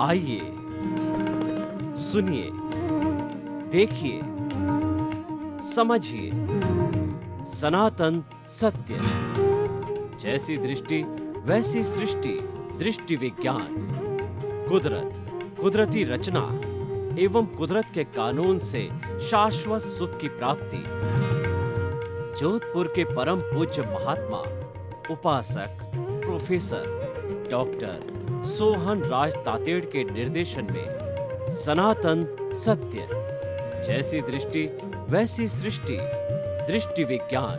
आइए सुनिए, देखिए, समझिए सनातन सत्य। जैसी दृष्टि वैसी सृष्टि, दृष्टि विज्ञान। कुदरत, कुदरती रचना एवं कुदरत के कानून से शाश्वत सुख की प्राप्ति। जोधपुर के परम पूज्य महात्मा उपासक प्रोफेसर डॉक्टर सोहन राज तातेड़ के निर्देशन में सनातन सत्य। जैसी दृष्टि वैसी सृष्टि, दृष्टि विज्ञान।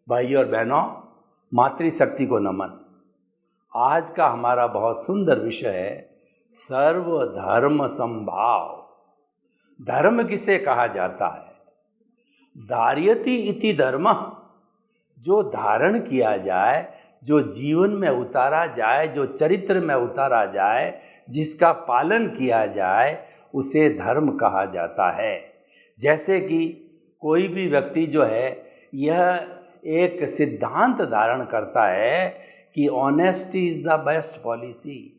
भाई और बहनों, मातृशक्ति को नमन। आज का हमारा बहुत सुंदर विषय है सर्वधर्म समभाव। धर्म किसे कहा जाता है? धार्यति इति धर्म। जो धारण किया जाए, जो जीवन में उतारा जाए, जो चरित्र में उतारा जाए, जिसका पालन किया जाए, उसे धर्म कहा जाता है। जैसे कि कोई भी व्यक्ति जो है यह एक सिद्धांत धारण करता है कि honesty is the best policy.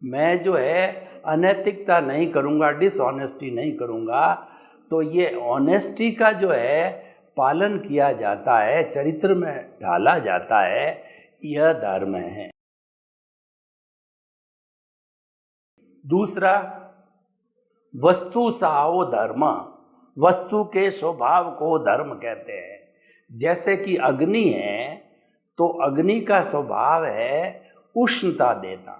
मैं जो है अनैतिकता नहीं करूँगा, डिसऑनेस्टी नहीं करूँगा, तो ये ऑनेस्टी का जो है पालन किया जाता है, चरित्र में ढाला जाता है, यह धर्म है। दूसरा, वस्तु सहावो धर्म। वस्तु के स्वभाव को धर्म कहते हैं। जैसे कि अग्नि है, तो अग्नि का स्वभाव है उष्णता देना।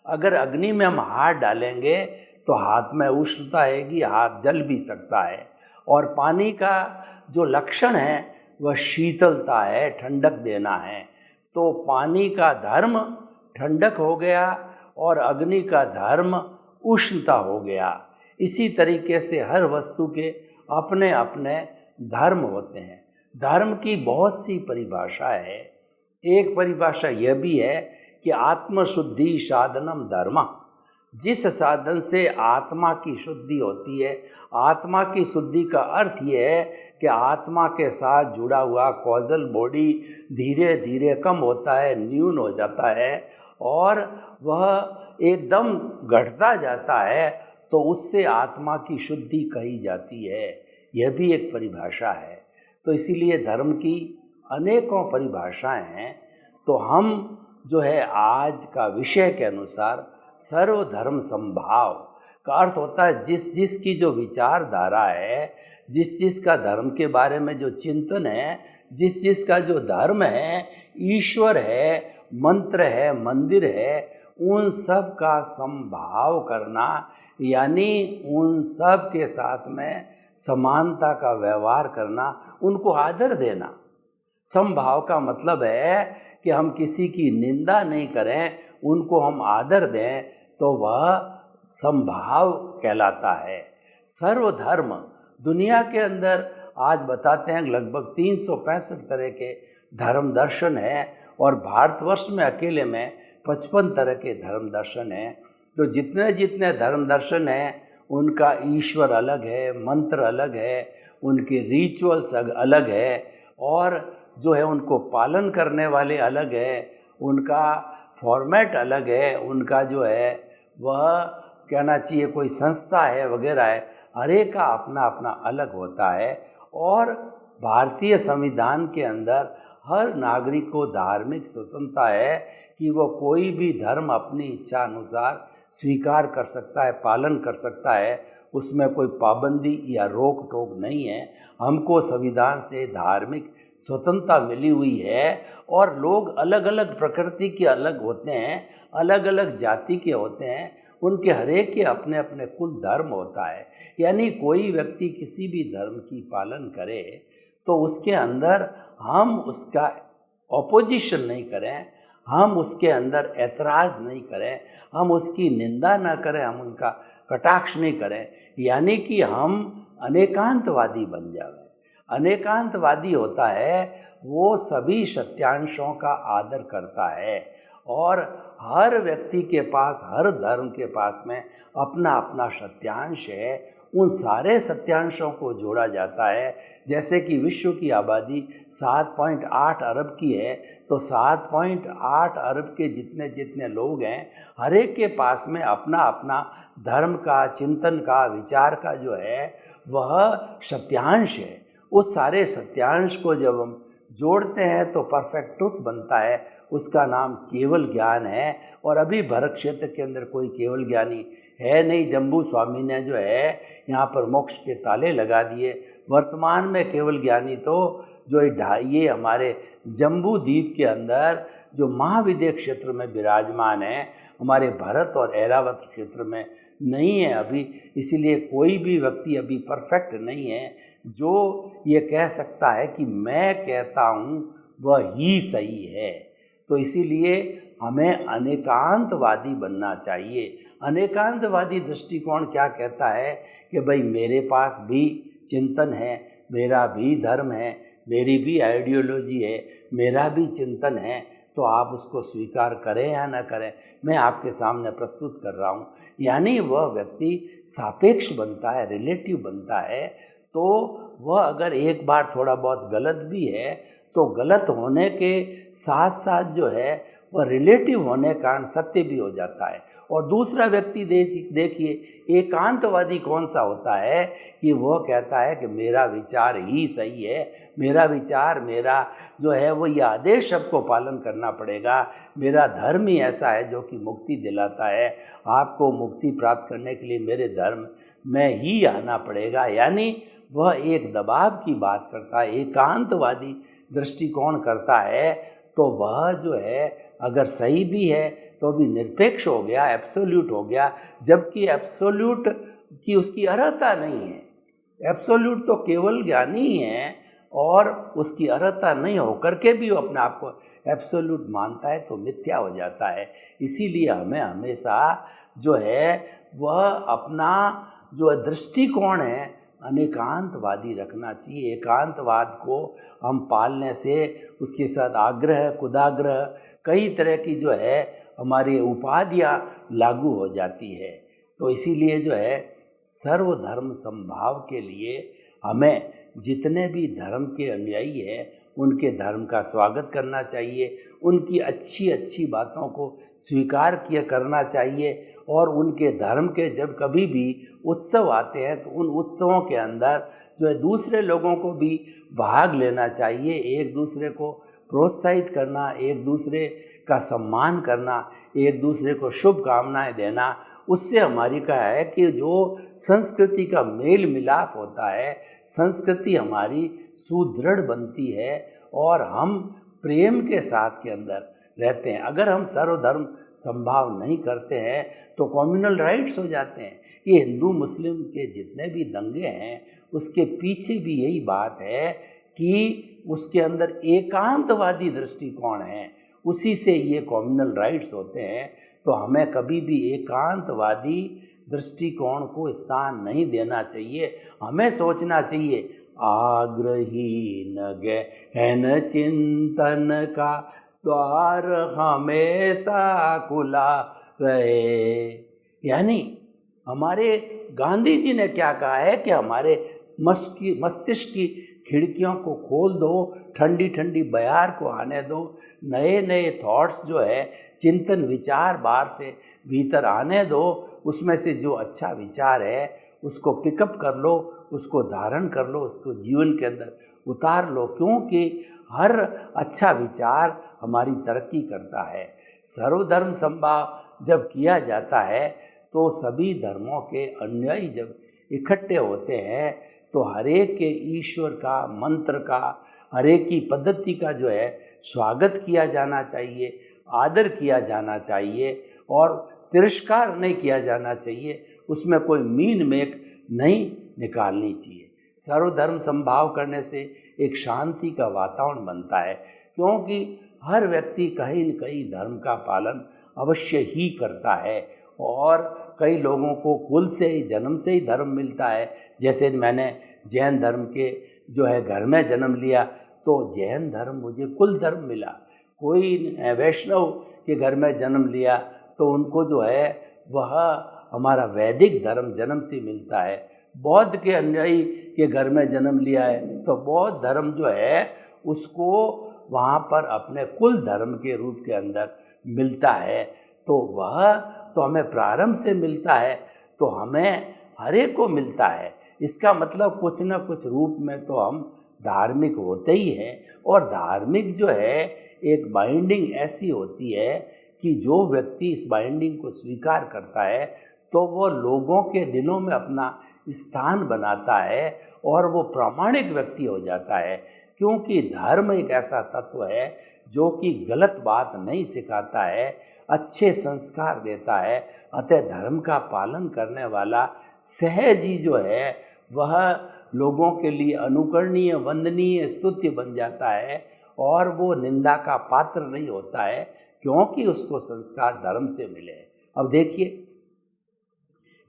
अगर अग्नि में हम हाथ डालेंगे तो हाथ में उष्णता आएगी, हाथ जल भी सकता है। और पानी का जो लक्षण है वह शीतलता है, ठंडक देना है। तो पानी का धर्म ठंडक हो गया और अग्नि का धर्म उष्णता हो गया। इसी तरीके से हर वस्तु के अपने अपने धर्म होते हैं। धर्म की बहुत सी परिभाषा है। एक परिभाषा यह भी है कि आत्मशुद्धि साधनम धर्म। जिस साधन से आत्मा की शुद्धि होती है, आत्मा की शुद्धि का अर्थ यह है कि आत्मा के साथ जुड़ा हुआ कॉजल बॉडी धीरे धीरे कम होता है, न्यून हो जाता है और वह एकदम घटता जाता है, तो उससे आत्मा की शुद्धि कही जाती है। यह भी एक परिभाषा है। तो इसीलिए धर्म की अनेकों परिभाषाएं हैं। तो हम जो है आज का विषय के अनुसार सर्वधर्म समभाव का अर्थ होता है जिस जिस की जो विचारधारा है, जिस जिस का धर्म के बारे में जो चिंतन है, जिस जिस का जो धर्म है, ईश्वर है, मंत्र है, मंदिर है, उन सब का समभाव करना, यानी उन सब के साथ में समानता का व्यवहार करना, उनको आदर देना। समभाव का मतलब है कि हम किसी की निंदा नहीं करें, उनको हम आदर दें, तो वह समभाव कहलाता है। सर्वधर्म दुनिया के अंदर आज बताते हैं लगभग 365 तरह के धर्म दर्शन हैं और भारतवर्ष में अकेले में 55 तरह के धर्म दर्शन हैं। तो जितने जितने धर्म दर्शन हैं उनका ईश्वर अलग है, मंत्र अलग है, उनके रिचुअल्स अलग है और जो है उनको पालन करने वाले अलग है, उनका फॉर्मेट अलग है, उनका जो है वह कहना चाहिए कोई संस्था है वगैरह है, हर एक का अपना अपना अलग होता है। और भारतीय संविधान के अंदर हर नागरिक को धार्मिक स्वतंत्रता है कि वो कोई भी धर्म अपनी इच्छा अनुसार स्वीकार कर सकता है, पालन कर सकता है। उसमें कोई पाबंदी या रोक टोक नहीं है। हमको संविधान से धार्मिक स्वतंत्रता मिली हुई है और लोग अलग अलग प्रकृति के अलग होते हैं, अलग अलग जाति के होते हैं, उनके हरेक के अपने अपने कुल धर्म होता है। यानी कोई व्यक्ति किसी भी धर्म की पालन करे तो उसके अंदर हम उसका ऑपोजिशन नहीं करें, हम उसके अंदर ऐतराज़ नहीं करें, हम उसकी निंदा ना करें, हम उनका कटाक्ष नहीं करें, यानी कि हम अनेकांतवादी बन जाएं। अनेकांतवादी होता है वो सभी सत्यांशों का आदर करता है और हर व्यक्ति के पास, हर धर्म के पास में अपना अपना सत्यांश है, उन सारे सत्यांशों को जोड़ा जाता है। जैसे कि विश्व की आबादी 7.8 अरब की है, तो 7.8 अरब के जितने जितने लोग हैं, हर एक के पास में अपना अपना धर्म का, चिंतन का, विचार का जो है वह सत्यांश है। उस सारे सत्यांश को जब हम जोड़ते हैं तो परफेक्ट ट्रुथ बनता है। उसका नाम केवल ज्ञान है। और अभी भरत क्षेत्र के अंदर कोई केवल ज्ञानी है नहीं। जम्बू स्वामी ने जो है यहाँ पर मोक्ष के ताले लगा दिए। वर्तमान में केवल ज्ञानी तो जो ये हमारे जम्बू द्वीप के अंदर जो महाविद्य क्षेत्र में विराजमान है, हमारे भरत और ऐरावत क्षेत्र में नहीं है अभी। इसीलिए कोई भी व्यक्ति अभी परफेक्ट नहीं है जो ये कह सकता है कि मैं कहता हूँ वह ही सही है। तो इसीलिए हमें अनेकांतवादी बनना चाहिए। अनेकांतवादी दृष्टिकोण क्या कहता है कि भाई मेरे पास भी चिंतन है, मेरा भी धर्म है, मेरी भी आइडियोलॉजी है, मेरा भी चिंतन है, तो आप उसको स्वीकार करें या न करें, मैं आपके सामने प्रस्तुत कर रहा हूँ। यानी वह व्यक्ति सापेक्ष बनता है, रिलेटिव बनता है। तो वह अगर एक बार थोड़ा बहुत गलत भी है तो गलत होने के साथ साथ जो है वह रिलेटिव होने के कारण सत्य भी हो जाता है। और दूसरा व्यक्ति देखिए एकांतवादी कौन सा होता है कि वह कहता है कि मेरा विचार ही सही है, मेरा विचार, मेरा जो है वो ये आदेश सबको पालन करना पड़ेगा, मेरा धर्म ही ऐसा है जो कि मुक्ति दिलाता है, आपको मुक्ति प्राप्त करने के लिए मेरे धर्म में ही आना पड़ेगा। यानी वह एक दबाव की बात करता है, एकांतवादी दृष्टिकोण करता है। तो वह जो है अगर सही भी है तो भी निरपेक्ष हो गया, एब्सोल्यूट हो गया, जबकि एब्सोल्यूट की उसकी अर्हता नहीं है। एब्सोल्यूट तो केवल ज्ञानी ही है और उसकी अर्हता नहीं होकर के भी वो अपने आप को एब्सोल्यूट मानता है तो मिथ्या हो जाता है। इसीलिए हमें हमेशा जो है वह अपना जो दृष्टिकोण है अनेकांतवादी रखना चाहिए। एकांतवाद को हम पालने से उसके साथ आग्रह, कुदाग्रह, कई तरह की जो है हमारी उपाधियाँ लागू हो जाती है। तो इसीलिए जो है सर्वधर्म समभाव के लिए हमें जितने भी धर्म के अनुयायी हैं उनके धर्म का स्वागत करना चाहिए, उनकी अच्छी अच्छी बातों को स्वीकार किया करना चाहिए। और उनके धर्म के जब कभी भी उत्सव आते हैं तो उन उत्सवों के अंदर जो है दूसरे लोगों को भी भाग लेना चाहिए, एक दूसरे को प्रोत्साहित करना, एक दूसरे का सम्मान करना, एक दूसरे को शुभकामनाएं देना। उससे हमारी क्या है कि जो संस्कृति का मेल मिलाप होता है, संस्कृति हमारी सुदृढ़ बनती है और हम प्रेम के साथ के अंदर रहते हैं। अगर हम सर्वधर्म संभाव नहीं करते हैं तो कम्युनल राइट्स हो जाते हैं। ये हिंदू मुस्लिम के जितने भी दंगे हैं उसके पीछे भी यही बात है कि उसके अंदर एकांतवादी दृष्टिकोण है, उसी से ये कम्युनल राइट्स होते हैं। तो हमें कभी भी एकांतवादी दृष्टिकोण को स्थान नहीं देना चाहिए। हमें सोचना चाहिए आग्रहीन गहन चिंतन का द्वार हमेशा खुला रहे। यानी हमारे गांधी जी ने क्या कहा है कि हमारे मस्तिष्क की खिड़कियों को खोल दो, ठंडी ठंडी बयार को आने दो, नए नए थॉट्स जो है चिंतन विचार बाहर से भीतर आने दो, उसमें से जो अच्छा विचार है उसको पिकअप कर लो, उसको धारण कर लो, उसको जीवन के अंदर उतार लो, क्योंकि हर अच्छा विचार हमारी तरक्की करता है। सर्वधर्म समभाव जब किया जाता है तो सभी धर्मों के अनुयायी जब इकट्ठे होते हैं तो हरेक के ईश्वर का, मंत्र का, हरेक की पद्धति का जो है स्वागत किया जाना चाहिए, आदर किया जाना चाहिए और तिरस्कार नहीं किया जाना चाहिए, उसमें कोई मीन मेक नहीं निकालनी चाहिए। सर्वधर्म समभाव करने से एक शांति का वातावरण बनता है, क्योंकि हर व्यक्ति कहीं न कहीं धर्म का पालन अवश्य ही करता है और कई लोगों को कुल से ही, जन्म से ही धर्म मिलता है। जैसे मैंने जैन धर्म के जो है घर में जन्म लिया तो जैन धर्म मुझे कुल धर्म मिला। कोई वैष्णव के घर में जन्म लिया तो उनको जो है वह हमारा वैदिक धर्म जन्म से मिलता है। बौद्ध के अनुयायी के घर में जन्म लिया है तो बौद्ध धर्म जो है उसको वहाँ पर अपने कुल धर्म के रूप के अंदर मिलता है, तो वह तो हमें प्रारंभ से मिलता है, तो हमें हर एक को मिलता है। इसका मतलब कुछ न कुछ रूप में तो हम धार्मिक होते ही हैं। और धार्मिक जो है एक बाइंडिंग ऐसी होती है कि जो व्यक्ति इस बाइंडिंग को स्वीकार करता है तो वो लोगों के दिलों में अपना स्थान बनाता है और वो प्रामाणिक व्यक्ति हो जाता है, क्योंकि धर्म एक ऐसा तत्व है जो कि गलत बात नहीं सिखाता है, अच्छे संस्कार देता है। अतः धर्म का पालन करने वाला सहज ही जो है वह लोगों के लिए अनुकरणीय, वंदनीय, स्तुत्य बन जाता है और वो निंदा का पात्र नहीं होता है, क्योंकि उसको संस्कार धर्म से मिले। अब देखिए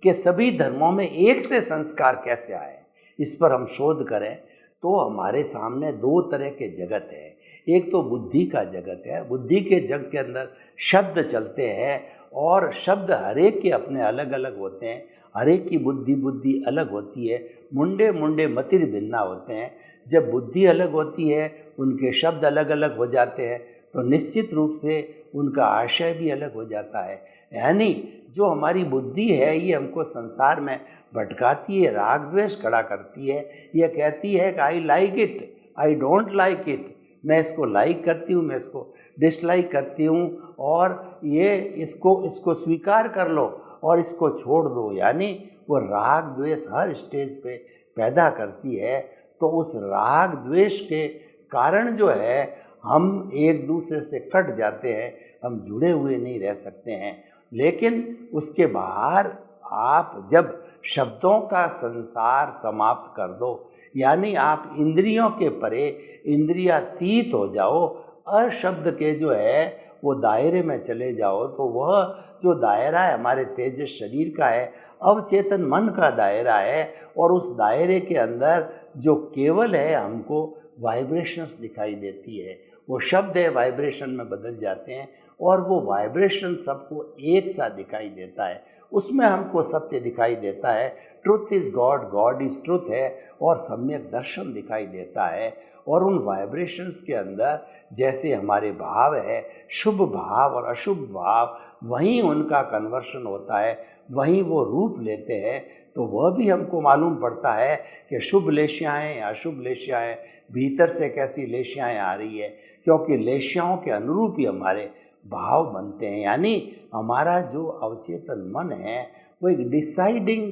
कि सभी धर्मों में एक से संस्कार कैसे आए, इस पर हम शोध करें तो हमारे सामने दो तरह के जगत हैं। एक तो बुद्धि का जगत है, बुद्धि के जगत के अंदर शब्द चलते हैं और शब्द हर एक के अपने अलग अलग होते हैं, हर एक की बुद्धि अलग होती है, मुंडे मुंडे मतिर भिन्ना होते हैं। जब बुद्धि अलग होती है, उनके शब्द अलग अलग हो जाते हैं, तो निश्चित रूप से उनका आशय भी अलग हो जाता है। यानी जो हमारी बुद्धि है ये हमको संसार में भटकाती है, राग द्वेष खड़ा करती है। यह कहती है कि I like it, I don't like it, मैं इसको लाइक करती हूँ, मैं इसको डिसलाइक करती हूँ, और ये इसको स्वीकार कर लो और इसको छोड़ दो। यानी वो राग द्वेष हर स्टेज पे पैदा करती है। तो उस राग द्वेष के कारण जो है हम एक दूसरे से कट जाते हैं, हम जुड़े हुए नहीं रह सकते हैं। लेकिन उसके बाहर आप जब शब्दों का संसार समाप्त कर दो, यानी आप इंद्रियों के परे इंद्रियातीत हो जाओ, अशब्द के जो है वो दायरे में चले जाओ, तो वह जो दायरा है हमारे तेजस शरीर का है, अवचेतन मन का दायरा है, और उस दायरे के अंदर जो केवल है हमको वाइब्रेशंस दिखाई देती है। वो शब्द है वाइब्रेशन में बदल जाते हैं और वो वाइब्रेशन सबको एक सा दिखाई देता है, उसमें हमको सत्य दिखाई देता है। Truth is God, God is truth है, और सम्यक दर्शन दिखाई देता है। और उन वाइब्रेशंस के अंदर जैसे हमारे भाव है, शुभ भाव और अशुभ भाव, वहीं उनका कन्वर्शन होता है, वहीं वो रूप लेते हैं। तो वह भी हमको मालूम पड़ता है कि शुभ लेशियाएँ या अशुभ लेशियाएँ, भीतर से कैसी लेशियाएँ आ रही है, क्योंकि लेशियाओं के अनुरूप ही हमारे भाव बनते हैं। यानी हमारा जो अवचेतन मन है वो एक डिसाइडिंग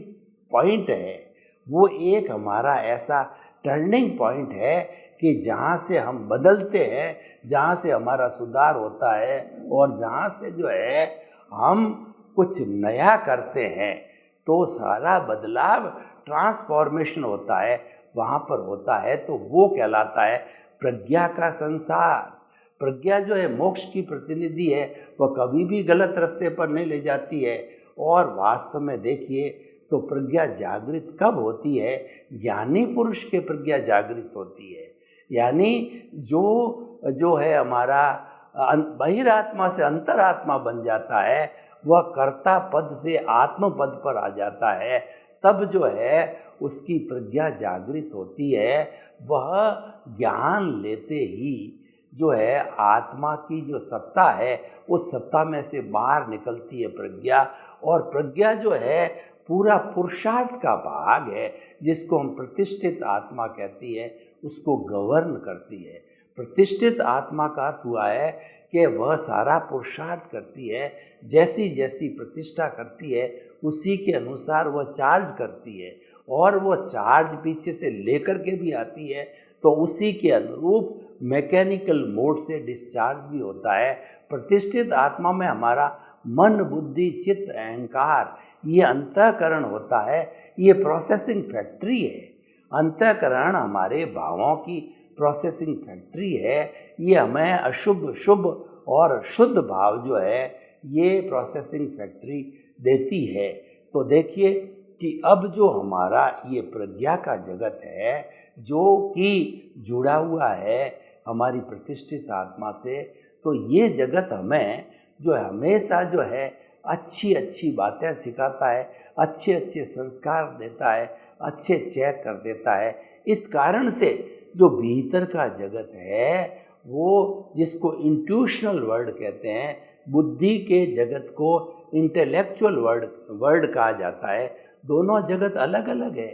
पॉइंट है, वो एक हमारा ऐसा टर्निंग पॉइंट है कि जहाँ से हम बदलते हैं, जहाँ से हमारा सुधार होता है, और जहाँ से जो है हम कुछ नया करते हैं, तो सारा बदलाव ट्रांसफॉर्मेशन होता है, वहाँ पर होता है। तो वो कहलाता है प्रज्ञा का संसार। प्रज्ञा जो है मोक्ष की प्रतिनिधि है, वह कभी भी गलत रास्ते पर नहीं ले जाती है। और वास्तव में देखिए तो प्रज्ञा जागृत कब होती है? ज्ञानी पुरुष के प्रज्ञा जागृत होती है। यानी जो है हमारा बहिरात्मा से अंतरात्मा बन जाता है, वह कर्ता पद से आत्म पद पर आ जाता है, तब जो है उसकी प्रज्ञा जागृत होती है। वह ज्ञान लेते ही जो है आत्मा की जो सत्ता है, उस सत्ता में से बाहर निकलती है प्रज्ञा। और प्रज्ञा जो है पूरा पुरुषार्थ का भाग है, जिसको हम प्रतिष्ठित आत्मा कहती है, उसको गवर्न करती है। प्रतिष्ठित आत्मा का अर्थ हुआ है कि वह सारा पुरुषार्थ करती है, जैसी जैसी प्रतिष्ठा करती है उसी के अनुसार वह चार्ज करती है, और वह चार्ज पीछे से लेकर के भी आती है, तो उसी के अनुरूप मैकेनिकल मोड से डिस्चार्ज भी होता है। प्रतिष्ठित आत्मा में हमारा मन, बुद्धि, चित्त, अहंकार, ये अंतःकरण होता है, ये प्रोसेसिंग फैक्ट्री है। अंतःकरण हमारे भावों की प्रोसेसिंग फैक्ट्री है। ये हमें अशुभ, शुभ और शुद्ध भाव जो है ये प्रोसेसिंग फैक्ट्री देती है। तो देखिए कि अब जो हमारा ये प्रज्ञा का जगत है, जो कि जुड़ा हुआ है हमारी प्रतिष्ठित आत्मा से, तो ये जगत हमें जो है हमेशा जो है अच्छी अच्छी बातें सिखाता है, अच्छे अच्छे संस्कार देता है, अच्छे चेक कर देता है। इस कारण से जो भीतर का जगत है वो जिसको इंट्यूशनल वर्ल्ड कहते हैं, बुद्धि के जगत को इंटेलेक्चुअल वर्ल्ड कहा जाता है। दोनों जगत अलग अलग है।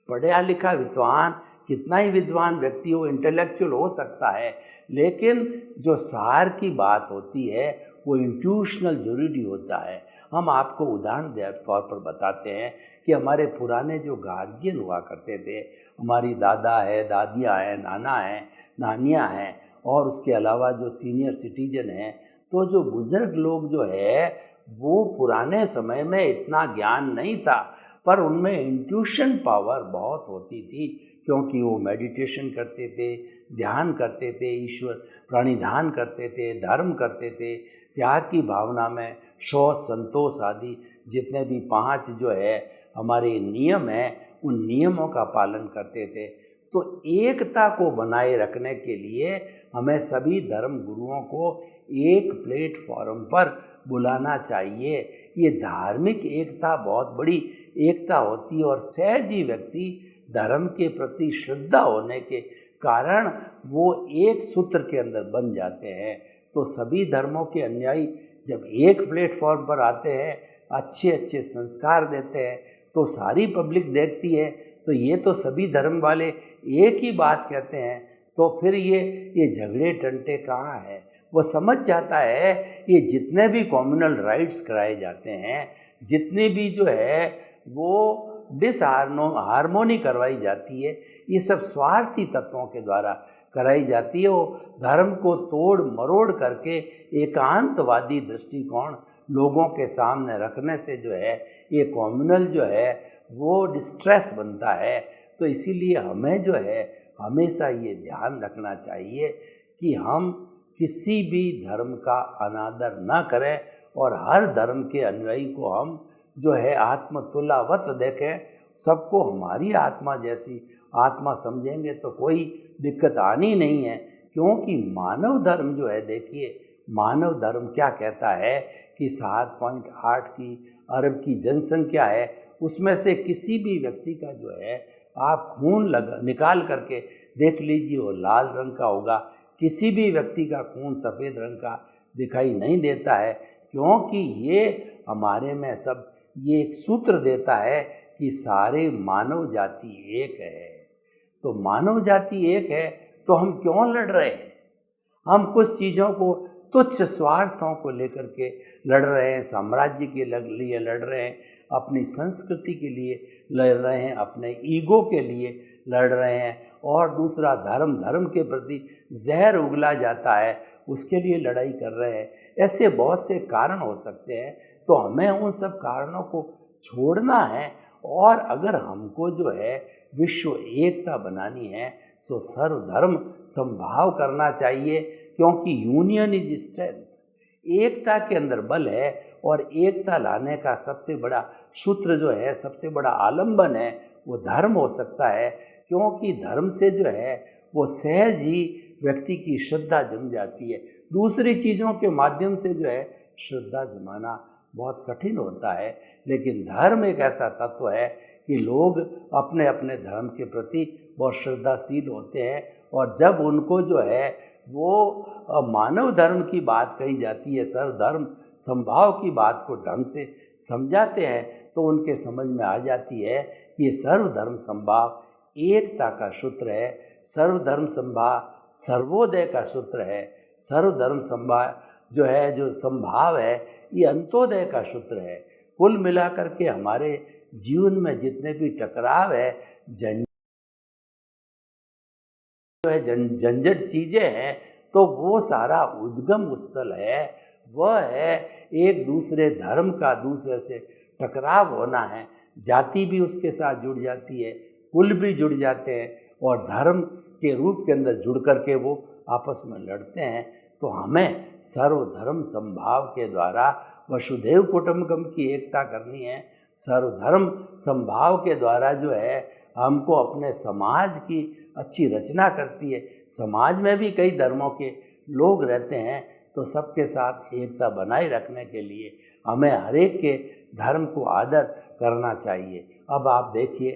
पढ़ा लिखा विद्वान, कितना ही विद्वान व्यक्ति हो, इंटेलेक्चुअल हो सकता है, लेकिन जो सार की बात होती है वो इंट्यूशनल जरूरी होता है। हम आपको उदाहरण के तौर पर बताते हैं कि हमारे पुराने जो गार्जियन हुआ करते थे, हमारी दादा है, दादियाँ हैं, नाना हैं, नानियाँ हैं, और उसके अलावा जो सीनियर सिटीजन हैं, तो जो बुज़ुर्ग लोग जो है वो पुराने समय में इतना ज्ञान नहीं था, पर उनमें इंट्यूशन पावर बहुत होती थी, क्योंकि वो मेडिटेशन करते थे, ध्यान करते थे, ईश्वर प्रणिधान करते थे, धर्म करते थे, त्याग की भावना में शौच संतोष आदि जितने भी 5 जो है हमारे नियम हैं, उन नियमों का पालन करते थे। तो एकता को बनाए रखने के लिए हमें सभी धर्म गुरुओं को एक प्लेटफॉर्म पर बुलाना चाहिए। ये धार्मिक एकता बहुत बड़ी एकता होती है, और सहज ही व्यक्ति धर्म के प्रति श्रद्धा होने के कारण वो एक सूत्र के अंदर बन जाते हैं। तो सभी धर्मों के अनुयायी जब एक प्लेटफॉर्म पर आते हैं, अच्छे अच्छे संस्कार देते हैं, तो सारी पब्लिक देखती है, तो ये तो सभी धर्म वाले एक ही बात कहते हैं, तो फिर ये झगड़े टंटे कहाँ हैं। वो समझ जाता है ये जितने भी कम्युनल राइट्स कराए जाते हैं, जितनी भी जो है वो हार्मोनी करवाई जाती है, ये सब स्वार्थी तत्वों के द्वारा कराई जाती है। वो धर्म को तोड़ मरोड़ करके एकांतवादी दृष्टिकोण लोगों के सामने रखने से जो है ये कम्युनल जो है वो डिस्ट्रेस बनता है। तो इसीलिए हमें जो है हमेशा ये ध्यान रखना चाहिए कि हम किसी भी धर्म का अनादर न करें, और हर धर्म के अनुयायी को हम जो है आत्मतुल्यवत देखें। सबको हमारी आत्मा जैसी आत्मा समझेंगे तो कोई दिक्कत आनी नहीं है, क्योंकि मानव धर्म जो है, देखिए मानव धर्म क्या कहता है कि 7.8 अरब की जनसंख्या है, उसमें से किसी भी व्यक्ति का जो है आप खून निकाल करके देख लीजिए, वो लाल रंग का होगा। किसी भी व्यक्ति का खून सफ़ेद रंग का दिखाई नहीं देता है, क्योंकि ये हमारे में सब ये एक सूत्र देता है कि सारे मानव जाति एक है। तो मानव जाति एक है, तो हम क्यों लड़ रहे हैं? हम कुछ चीज़ों को, तुच्छ स्वार्थों को लेकर के लड़ रहे हैं, साम्राज्य के लिए लड़ रहे हैं, अपनी संस्कृति के लिए लड़ रहे हैं, अपने ईगो के लिए लड़ रहे हैं, और दूसरा धर्म के प्रति जहर उगला जाता है उसके लिए लड़ाई कर रहे हैं। ऐसे बहुत से कारण हो सकते हैं, तो हमें उन सब कारणों को छोड़ना है, और अगर हमको जो है विश्व एकता बनानी है तो सर्वधर्म समभाव करना चाहिए, क्योंकि यूनियन इज स्ट्रेंथ, एकता के अंदर बल है। और एकता लाने का सबसे बड़ा सूत्र जो है, सबसे बड़ा आलंबन है, वो धर्म हो सकता है, क्योंकि धर्म से जो है वो सहज ही व्यक्ति की श्रद्धा जम जाती है। दूसरी चीज़ों के माध्यम से जो है श्रद्धा जमाना बहुत कठिन होता है, लेकिन धर्म एक ऐसा तत्व है कि लोग अपने अपने धर्म के प्रति बहुत श्रद्धाशील होते हैं, और जब उनको जो है वो मानव धर्म की बात कही जाती है, सर्वधर्म समभाव की बात को ढंग से समझाते हैं, तो उनके समझ में आ जाती है कि ये सर्वधर्म समभाव एकता का सूत्र है, सर्वधर्म समभाव सर्वोदय का सूत्र है, सर्वधर्म समभाव जो है, जो समभाव है, ये अंत्योदय का सूत्र है। कुल मिलाकर के हमारे जीवन में जितने भी टकराव है, झंझट चीज़ें हैं, तो वो सारा उद्गम स्थल है, वह है एक दूसरे धर्म का दूसरे से टकराव होना है। जाति भी उसके साथ जुड़ जाती है, कुल भी जुड़ जाते हैं, और धर्म के रूप के अंदर जुड़ करके वो आपस में लड़ते हैं। तो हमें सर्वधर्म समभाव के द्वारा वसुधैव कुटुंबकम की एकता करनी है। सर्वधर्म समभाव के द्वारा जो है हमको अपने समाज की अच्छी रचना करती है। समाज में भी कई धर्मों के लोग रहते हैं, तो सबके साथ एकता बनाए रखने के लिए हमें हर एक के धर्म को आदर करना चाहिए। अब आप देखिए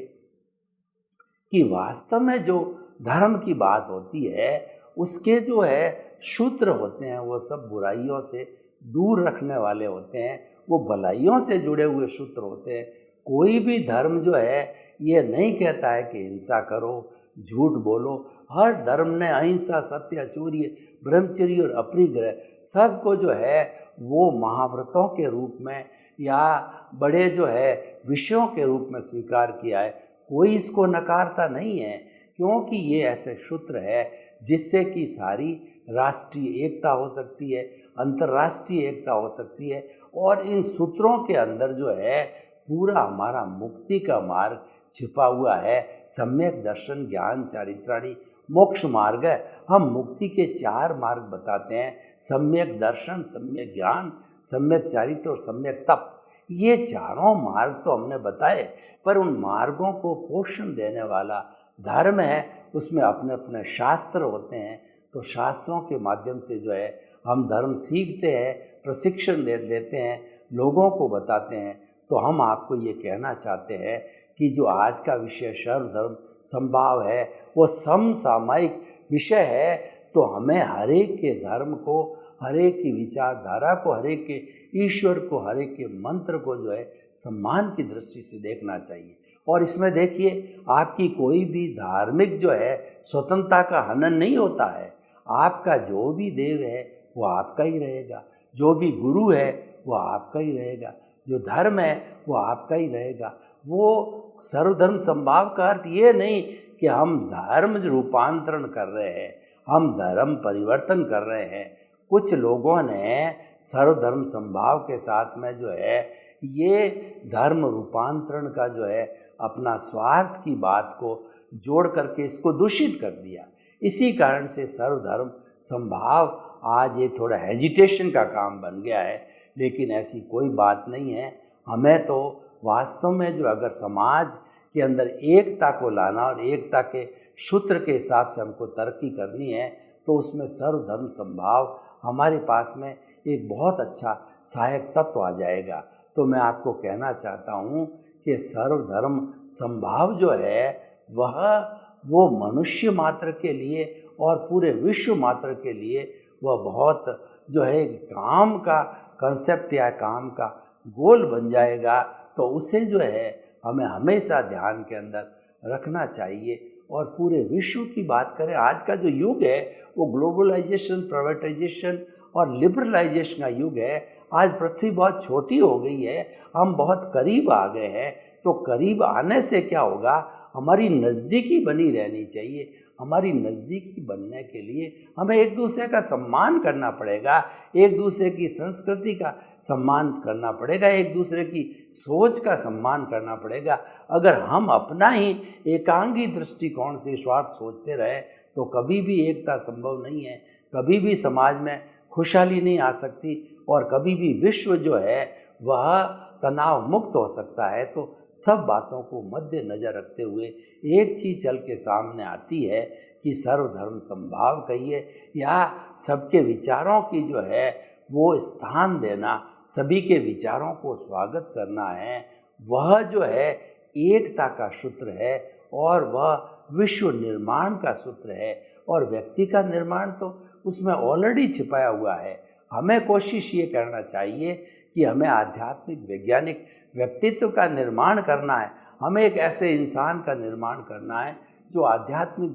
कि वास्तव में जो धर्म की बात होती है उसके जो है सूत्र होते हैं वो सब बुराइयों से दूर रखने वाले होते हैं, वो भलाइयों से जुड़े हुए सूत्र होते हैं। कोई भी धर्म जो है ये नहीं कहता है कि हिंसा करो, झूठ बोलो। हर धर्म ने अहिंसा, सत्य, चौर्य, ब्रह्मचर्य और अपरिग्रह सबको जो है वो महाव्रतों के रूप में या बड़े जो है विषयों के रूप में स्वीकार किया है। कोई इसको नकारता नहीं है, क्योंकि ये ऐसे सूत्र है जिससे कि सारी राष्ट्रीय एकता हो सकती है, अंतर्राष्ट्रीय एकता हो सकती है। और इन सूत्रों के अंदर जो है पूरा हमारा मुक्ति का मार्ग छिपा हुआ है। सम्यक दर्शन, ज्ञान, चारित्राणी, मोक्ष मार्ग है। हम मुक्ति के 4 मार्ग बताते हैं, सम्यक दर्शन, सम्यक ज्ञान, सम्यक चारित्र और सम्यक तप। ये चारों मार्ग तो हमने बताए, पर उन मार्गों को पोषण देने वाला धर्म है। उसमें अपने अपने शास्त्र होते हैं, तो शास्त्रों के माध्यम से जो है हम धर्म सीखते हैं, प्रशिक्षण लेते हैं, लोगों को बताते हैं। तो हम आपको ये कहना चाहते हैं कि जो आज का विषय सर्वधर्म समभाव है वो समसामयिक विषय है। तो हमें हरेक के धर्म को, हरेक की विचारधारा को, हरेक के ईश्वर को, हरेक के मंत्र को जो है सम्मान की दृष्टि से देखना चाहिए। और इसमें देखिए, आपकी कोई भी धार्मिक जो है स्वतंत्रता का हनन नहीं होता है। आपका जो भी देव है वो आपका ही रहेगा, जो भी गुरु है वो आपका ही रहेगा, जो धर्म है वो आपका ही रहेगा। वो सर्वधर्म समभाव का अर्थ ये नहीं कि हम धर्म रूपांतरण कर रहे हैं, हम धर्म परिवर्तन कर रहे हैं। कुछ लोगों ने सर्वधर्म समभाव के साथ में जो है ये धर्म रूपांतरण का जो है अपना स्वार्थ की बात को जोड़ करके इसको दूषित कर दिया। इसी कारण से सर्वधर्म समभाव आज ये थोड़ा हेजिटेशन का काम बन गया है, लेकिन ऐसी कोई बात नहीं है। हमें तो वास्तव में जो अगर समाज के अंदर एकता को लाना और एकता के सूत्र के हिसाब से हमको तरक्की करनी है, तो उसमें सर्वधर्म समभाव हमारे पास में एक बहुत अच्छा सहायक तत्व आ जाएगा। तो मैं आपको कहना चाहता हूँ कि सर्वधर्म समभाव जो है वो मनुष्य मात्र के लिए और पूरे विश्व मात्र के लिए वह बहुत जो है काम का कंसेप्ट या काम का गोल बन जाएगा। तो उसे जो है हमें हमेशा ध्यान के अंदर रखना चाहिए। और पूरे विश्व की बात करें, आज का जो युग है वो ग्लोबलाइजेशन, प्राइवेटाइजेशन और लिबरलाइजेशन का युग है। आज पृथ्वी बहुत छोटी हो गई है, हम बहुत करीब आ गए हैं। तो करीब आने से क्या होगा, हमारी नज़दीकी बनी रहनी चाहिए। हमारी नज़दीकी बनने के लिए हमें एक दूसरे का सम्मान करना पड़ेगा, एक दूसरे की संस्कृति का सम्मान करना पड़ेगा, एक दूसरे की सोच का सम्मान करना पड़ेगा। अगर हम अपना ही एकांगी दृष्टिकोण से स्वार्थ सोचते रहे तो कभी भी एकता संभव नहीं है, कभी भी समाज में खुशहाली नहीं आ सकती और कभी भी विश्व जो है वह तनाव मुक्त हो सकता है। तो सब बातों को मद्देनजर रखते हुए एक चीज़ चल के सामने आती है कि सर्वधर्म समभाव कहिए या सबके विचारों की जो है वो स्थान देना, सभी के विचारों को स्वागत करना है, वह जो है एकता का सूत्र है और वह विश्व निर्माण का सूत्र है। और व्यक्ति का निर्माण तो उसमें ऑलरेडी छिपाया हुआ है। हमें कोशिश ये करना चाहिए कि हमें आध्यात्मिक वैज्ञानिक व्यक्तित्व का निर्माण करना है। हमें एक ऐसे इंसान का निर्माण करना है जो आध्यात्मिक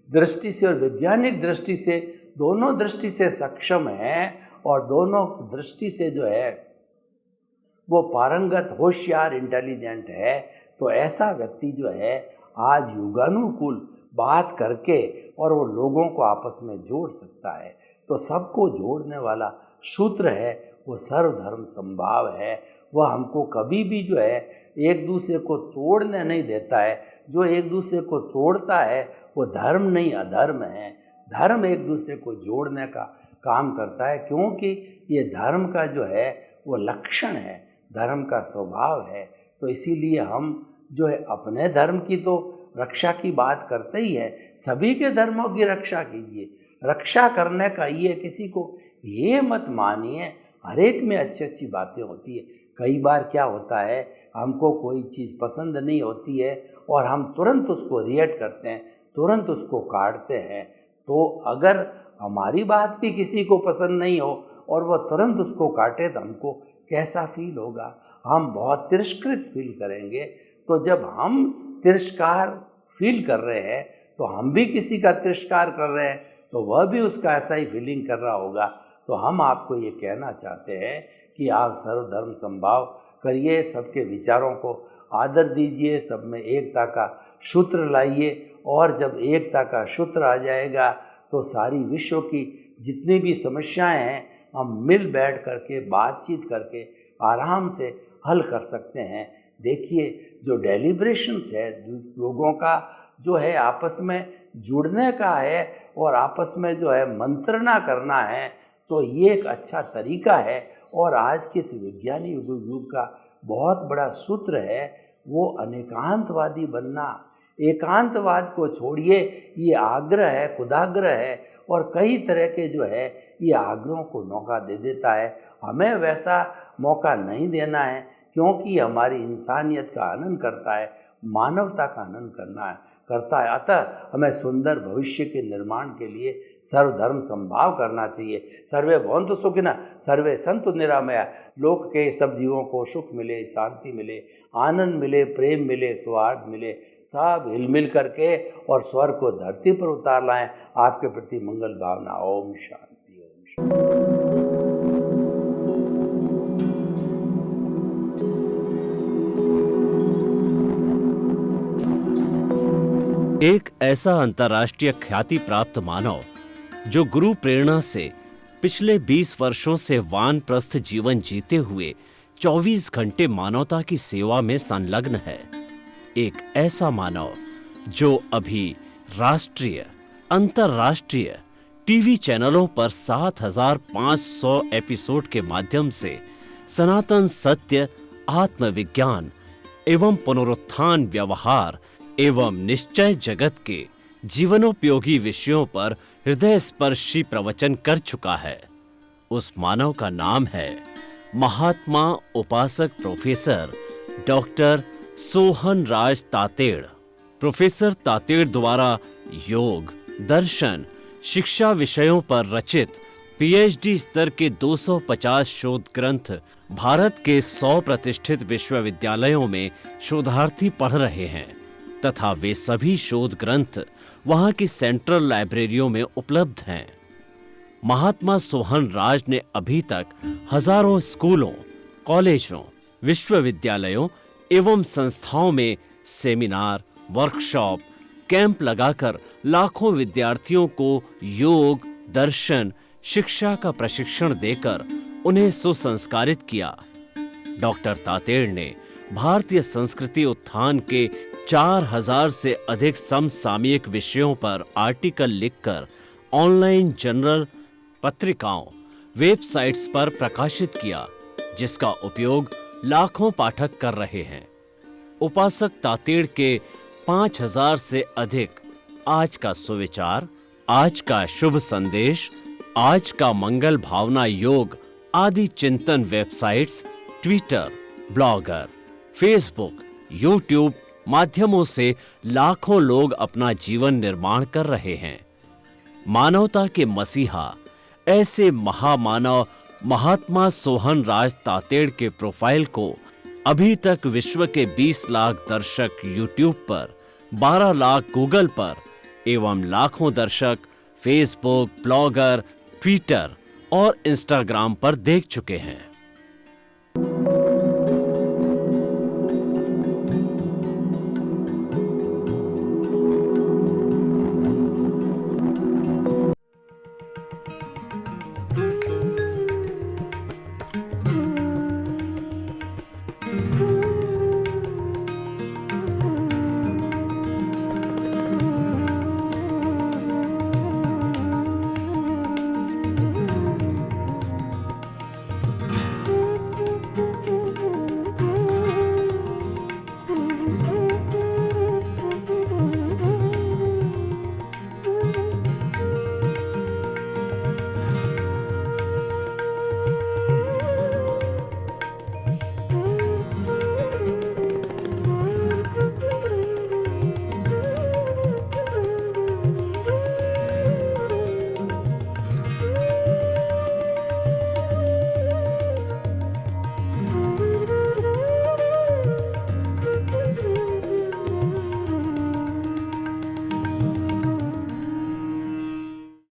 दृष्टि से और वैज्ञानिक दृष्टि से, दोनों दृष्टि से सक्षम है और दोनों दृष्टि से जो है वो पारंगत, होशियार, इंटेलिजेंट है। तो ऐसा व्यक्ति जो है आज युगानुकूल बात करके और वो लोगों को आपस में जोड़ सकता है। तो सबको जोड़ने वाला सूत्र है वो सर्वधर्म समभाव है। वह हमको कभी भी जो है एक दूसरे को तोड़ने नहीं देता है। जो एक दूसरे को तोड़ता है वो धर्म नहीं अधर्म है। धर्म एक दूसरे को जोड़ने का काम करता है, क्योंकि ये धर्म का जो है वो लक्षण है, धर्म का स्वभाव है। तो इसीलिए हम जो है अपने धर्म की तो रक्षा की बात करते ही है, सभी के धर्मों की रक्षा कीजिए। रक्षा करने का ये, किसी को ये मत मानिए, हर एक में अच्छी अच्छी बातें होती है। कई बार क्या होता है, हमको कोई चीज़ पसंद नहीं होती है और हम तुरंत उसको रिएक्ट करते हैं, तुरंत उसको काटते हैं, तो अगर हमारी बात भी किसी को पसंद नहीं हो और वह तुरंत उसको काटे तो हमको कैसा फील होगा? हम बहुत तिरस्कृत फील करेंगे। तो जब हम तिरस्कार फील कर रहे हैं तो हम भी किसी का तिरस्कार कर रहे हैं, तो वह भी उसका ऐसा ही फीलिंग कर रहा होगा। तो हम आपको ये कहना चाहते हैं कि आप सर्वधर्म समभाव करिए, सबके विचारों को आदर दीजिए, सब में एकता का सूत्र लाइए, और जब एकता का सूत्र आ जाएगा तो सारी विश्व की जितनी भी समस्याएं हैं हम मिल बैठ करके बातचीत करके आराम से हल कर सकते हैं। देखिए, जो डेलिब्रेशंस है, लोगों का जो है आपस में जुड़ने का है और आपस में जो है मंत्रणा करना है, तो ये एक अच्छा तरीका है। और आज के इस विज्ञानी युग का बहुत बड़ा सूत्र है वो अनेकांतवादी बनना। एकांतवाद को छोड़िए, ये आग्रह है, खुदाग्रह है, और कई तरह के जो है ये आग्रहों को मौका दे देता है। हमें वैसा मौका नहीं देना है, क्योंकि हमारी इंसानियत का हनन करता है, मानवता का हनन करता है। अतः हमें सुंदर भविष्य के निर्माण के लिए सर्वधर्म समभाव करना चाहिए। सर्वे भवन्तु सुखिनः, सर्वे सन्तु निरामया। लोक के सब जीवों को सुख मिले, शांति मिले, आनंद मिले, प्रेम मिले, सौहार्द मिले, सब हिलमिल करके और स्वर्ग को धरती पर उतार लाएं। आपके प्रति मंगल भावना। ओम शांति, ओम शांति। एक ऐसा अंतर्राष्ट्रीय ख्याति प्राप्त मानव जो गुरु प्रेरणा से पिछले 20 वर्षों से वानप्रस्थ जीवन जीते हुए 24 घंटे मानवता की सेवा में संलग्न है। एक ऐसा मानव जो अभी राष्ट्रीय, अंतर्राष्ट्रीय टीवी चैनलों पर 7,500 एपिसोड के माध्यम से सनातन सत्य, आत्मविज्ञान एवं पुनरुत्थान, व्यवहार एवं निश्चय जगत के जीवनोपयोगी विषयों पर हृदय स्पर्शी प्रवचन कर चुका है। उस मानव का नाम है महात्मा उपासक प्रोफेसर डॉक्टर सोहन राज तातेड़। प्रोफेसर तातेड़ द्वारा योग, दर्शन, शिक्षा विषयों पर रचित पीएचडी स्तर के 250 शोध ग्रंथ भारत के 100 प्रतिष्ठित विश्वविद्यालयों में शोधार्थी पढ़ रहे हैं तथा वे सभी शोध ग्रंथ वहां की सेंट्रल लाइब्रेरियों में उपलब्ध हैं। महात्मा सोहन राज ने अभी तक हजारों स्कूलों, कॉलेजों, विश्वविद्यालयों एवं संस्थाओं में सेमिनार, वर्कशॉप, कैंप लगाकर लाखों विद्यार्थियों को योग, दर्शन, शिक्षा का प्रशिक्षण देकर उन्हें सुसंस्कारित किया। डॉक्टर तातेड़ ने भारतीय संस्कृति उत्थान के 4000 से अधिक समसामयिक विषयों पर आर्टिकल लिखकर ऑनलाइन जर्नल, पत्रिकाओं, वेबसाइट्स पर प्रकाशित किया, जिसका उपयोग लाखों पाठक कर रहे हैं। उपासक तातेड़ के 5000 से अधिक आज का सुविचार, आज का शुभ संदेश, आज का मंगल भावना योग आदि चिंतन websites, Twitter, blogger, Facebook, YouTube माध्यमों से लाखों लोग अपना जीवन निर्माण कर रहे हैं। मानवता के मसीहा ऐसे महामानव महात्मा सोहन राज तातेड़ के प्रोफाइल को अभी तक विश्व के 20 लाख दर्शक यूट्यूब पर, 12 लाख गूगल पर एवं लाखों दर्शक फेसबुक, ब्लॉगर, ट्विटर और इंस्टाग्राम पर देख चुके हैं।